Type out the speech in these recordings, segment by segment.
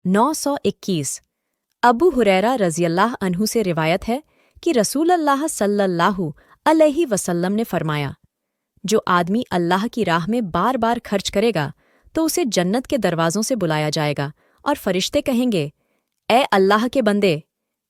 921 अबू हुरैरा रज़ियल्लाहु अन्हु से रिवायत है कि रसूल अल्लाह सल्लल्लाहु अलैहि वसल्लम ने फरमाया, जो आदमी अल्लाह की राह में बार बार खर्च करेगा तो उसे जन्नत के दरवाज़ों से बुलाया जाएगा और फरिश्ते कहेंगे, ए अल्लाह के बंदे,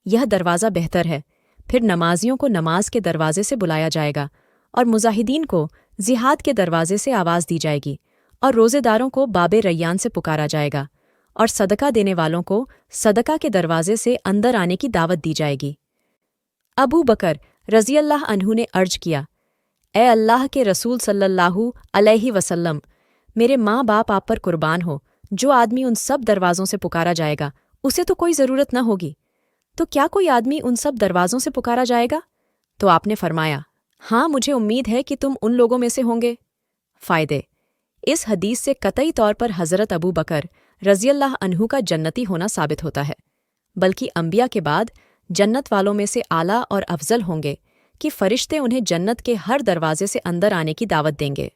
यह दरवाज़ा बेहतर है। फिर नमाजियों को नमाज के दरवाजे से बुलाया जाएगा और मुजाहिदीन को जिहाद के दरवाजे से आवाज़ दी जाएगी और रोज़ेदारों को बाबे रय्यान से पुकारा जाएगा और सदका देने वालों को सदका के दरवाजे से अंदर आने की दावत दी जाएगी। अबू बकर रज़ियल्लाहु अन्हु ने अर्ज किया, ए अल्लाह के रसूल सल्लल्लाहु अलैहि वसल्लम, मेरे माँ बाप आप पर कुर्बान हो, जो आदमी उन सब दरवाज़ों से पुकारा जाएगा उसे तो कोई ज़रूरत न होगी, तो क्या कोई आदमी उन सब दरवाज़ों से पुकारा जाएगा? तो आपने फरमाया, हाँ, मुझे उम्मीद है कि तुम उन लोगों में से होंगे। फ़ायदे, इस हदीस से कतई तौर पर हज़रत अबू बकर रज़ियल्लाहु अन्हु का जन्नती होना साबित होता है, बल्कि अंबिया के बाद जन्नत वालों में से आला और अफजल होंगे कि फ़रिश्ते उन्हें जन्नत के हर दरवाजे से अंदर आने की दावत देंगे।